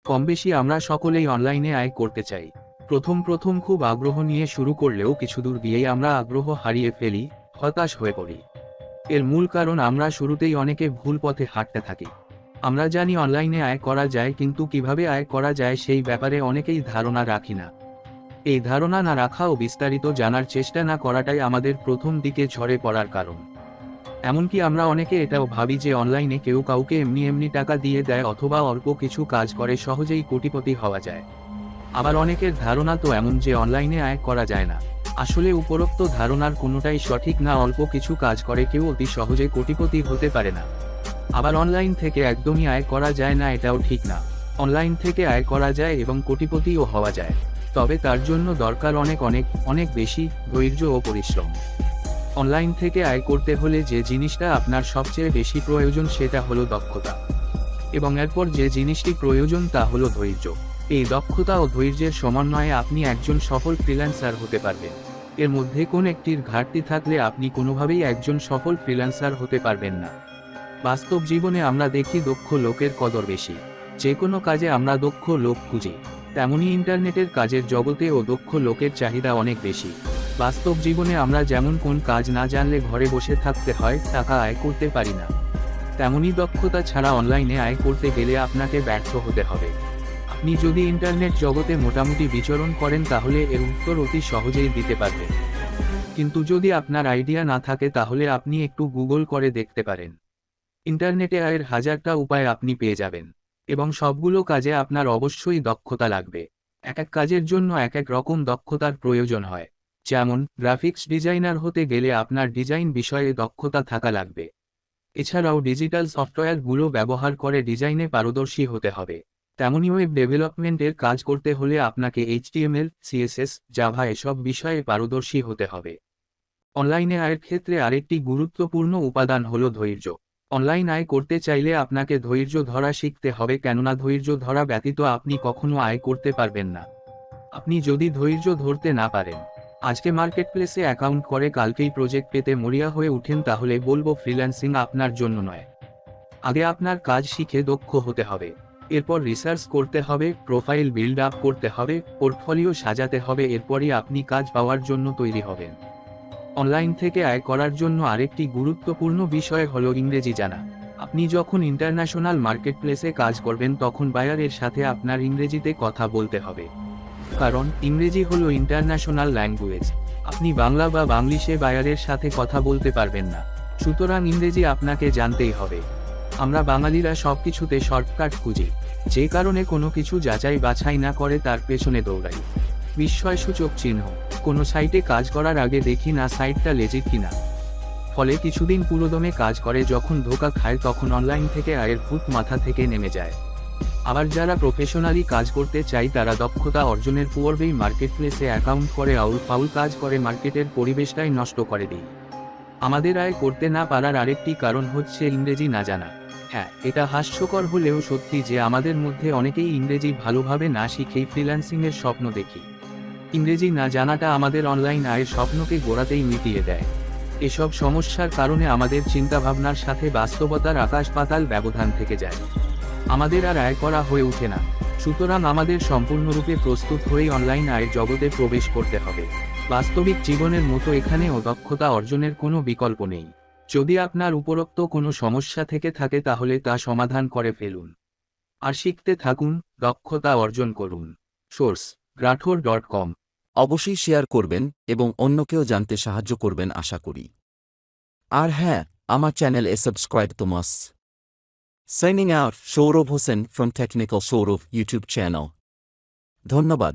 কমবেশি আমরা সকলেই অনলাইনে আয় করতে চাই। প্রথম প্রথম খুব আগ্রহ নিয়ে শুরু করলেও কিছুদূর গিয়েই আমরা আগ্রহ হারিয়ে ফেলি, হতাশ হয়ে পড়ি। এর মূল কারণ আমরা শুরুতেই অনেকে ভুল পথে হাঁটতে থাকি। আমরা জানি অনলাইনে আয় করা যায়, কিন্তু কিভাবে আয় করা যায় সেই ব্যাপারে অনেকেই ধারণা রাখি না। এই ধারণা না রাখা ও বিস্তারিত জানার চেষ্টা না করাটাই আমাদের প্রথম দিকে ঝরে পড়ার কারণ। এমনকি আমরা অনেকে এটাও ভাবি যে অনলাইনে কেউ কাউকে এমনি এমনি টাকা দিয়ে দেয় অথবা অল্প কিছু কাজ করে সহজেই কোটিপতি হওয়া যায়। আবার অনেকের ধারণা তো এমন যে অনলাইনে আয় করা যায় না। আসলে উপরোক্ত ধারণার কোনোটাই সঠিক না। অল্প কিছু কাজ করে কেউ অতি সহজে কোটিপতি হতে পারে না। আবার অনলাইন থেকে একদমই আয় করা যায় না, এটাও ঠিক না। অনলাইন থেকে আয় করা যায় এবং কোটিপতিও হওয়া যায়, তবে তার জন্য দরকার অনেক অনেক অনেক বেশি ধৈর্য ও পরিশ্রম। অনলাইন থেকে আয় করতে হলে যে জিনিসটা আপনার সবচেয়ে বেশি প্রয়োজন সেটা হলো দক্ষতা, এবং এরপর যে জিনিসটি প্রয়োজন তা হলো ধৈর্য। এই দক্ষতা ও ধৈর্যের সমন্বয়ে আপনি একজন সফল ফ্রিল্যান্সার হতে পারবেন। এর মধ্যে কোন একটির ঘাটতি থাকলে আপনি কোনোভাবেই একজন সফল ফ্রিল্যান্সার হতে পারবেন না। বাস্তব জীবনে আমরা দেখি দক্ষ লোকের কদর বেশি। যে কোনো কাজে আমরা দক্ষ লোক খুঁজি, তেমনি ইন্টারনেটের কাজের জগতেও দক্ষ লোকের চাহিদা অনেক বেশি। বাস্তব জীবনে আমরা যেমন কোন কাজ না জানলে ঘরে বসে থাকতে হয়, টাকা আয় করতে পারি না, তেমনি দক্ষতা ছাড়া অনলাইনে আয় করতে গেলে আপনাকে ব্যর্থ হতে হবে। আপনি যদি ইন্টারনেট জগতে মোটামুটি বিচরণ করেন তাহলে এর উত্তর অতি সহজেই দিতে পারবেন। কিন্তু যদি আপনার আইডিয়া না থাকে তাহলে আপনি একটু গুগল করে দেখতে পারেন। ইন্টারনেটে আয়ের হাজারটা উপায় আপনি পেয়ে যাবেন, এবং সবগুলো কাজে আপনার অবশ্যই দক্ষতা লাগবে। এক এক কাজের জন্য এক এক রকম দক্ষতার প্রয়োজন হয়। যেমন গ্রাফিক্স ডিজাইনার হতে গেলে আপনার ডিজাইন বিষয়ে দক্ষতা থাকা লাগবে। এছাড়াও ডিজিটাল সফটওয়্যারগুলো ব্যবহার করে ডিজাইনে পারদর্শী হতে হবে। তেমনি ওয়েব ডেভেলপমেন্টের কাজ করতে হলে আপনাকে HTML, CSS, জাভা এসব বিষয়ে পারদর্শী হতে হবে। অনলাইনে আয়ের ক্ষেত্রে আরেকটি গুরুত্বপূর্ণ উপাদান হলো ধৈর্য। অনলাইন আয় করতে চাইলে আপনাকে ধৈর্য ধরা শিখতে হবে, কেননা ধৈর্য ধরা ব্যতীত আপনি কখনো আয় করতে পারবেন না। আপনি যদি ধৈর্য ধরতে না পারেন, আজকে মার্কেটপ্লেসে অ্যাকাউন্ট করে কালকেই প্রজেক্ট পেতে মরিয়া হয়ে উঠেন, তাহলে বলবো ফ্রিল্যান্সিং আপনার জন্য নয়। আগে আপনার কাজ শিখে দক্ষ হতে হবে, এরপর রিসার্চ করতে হবে, প্রোফাইল বিল্ড আপ করতে হবে, পোর্টফোলিও সাজাতে হবে, এরপরই আপনি কাজ পাওয়ার জন্য তৈরি হবেন। অনলাইন থেকে আয় করার জন্য আরেকটি গুরুত্বপূর্ণ বিষয় হলো ইংরেজি জানা। আপনি যখন ইন্টারন্যাশনাল মার্কেটপ্লেসে কাজ করবেন তখন বায়ারের সাথে আপনার ইংরেজিতে কথা বলতে হবে, কারণ ইংরেজি হলো ইন্টারন্যাশনাল ল্যাঙ্গুয়েজ। আপনি বাংলা বা বাংলিশে বায়ারের সাথে কথা বলতে পারবেন না, সুতরাং ইংরেজি আপনাকে জানতেই হবে। আমরা বাঙালিরা সবকিছুতে শর্টকাট খুঁজি, যে কারণে কোনো কিছু যাচাই বাছাই না করে তার পেছনে দৌড়াই। বিস্ময়সূচক চিহ্ন, কোনো সাইটে কাজ করার আগে দেখি না সাইটটা লেজিট কিনা। ফলে কিছুদিন পুরোদমে কাজ করে যখন ধোঁকা খায় তখন অনলাইন থেকে আয়ের ভূত মাথা থেকে নেমে যায়। আবার যারা প্রফেশনালি কাজ করতে চাই তারা দক্ষতা অর্জনের পূর্বেই মার্কেটপ্লেসে অ্যাকাউন্ট করে আউল ফাউল কাজ করে মার্কেটের পরিবেশটাই নষ্ট করে দিই। আমাদের আয় করতে না পারার আরেকটি কারণ হচ্ছে ইংরেজি না জানা। হ্যাঁ, এটা হাস্যকর হলেও সত্যি যে আমাদের মধ্যে অনেকেই ইংরেজি ভালোভাবে না শিখেই ফ্রিল্যান্সিংয়ের স্বপ্ন দেখি। ইংরেজি না জানাটা আমাদের অনলাইন আয়ের স্বপ্নকে গোড়াতেই মিটিয়ে দেয়। এসব সমস্যার কারণে আমাদের চিন্তাভাবনার সাথে বাস্তবতার আকাশ পাতাল ব্যবধান থেকে যায়। আমাদের আর আয় করা হয়ে ওঠে না। সুতরাং আমাদের সম্পূর্ণরূপে প্রস্তুত হয়েই অনলাইন আয়ের জগতে প্রবেশ করতে হবে। বাস্তবিক জীবনের মতো এখানেও দক্ষতা অর্জনের কোনো বিকল্প নেই। যদি আপনার উপরোক্ত কোনো সমস্যা থেকে থাকে তাহলে তা সমাধান করে ফেলুন আর শিখতে থাকুন, দক্ষতা অর্জন করুন। Source: grathor.com। অবশ্যই শেয়ার করবেন এবং অন্যকেও জানতে সাহায্য করবেন আশা করি। আর হ্যাঁ, আমার চ্যানেলে সাবস্ক্রাইব তো must. Signing out, Showrov Hossain from Technical Showrov YouTube channel. ধন্যবাদ।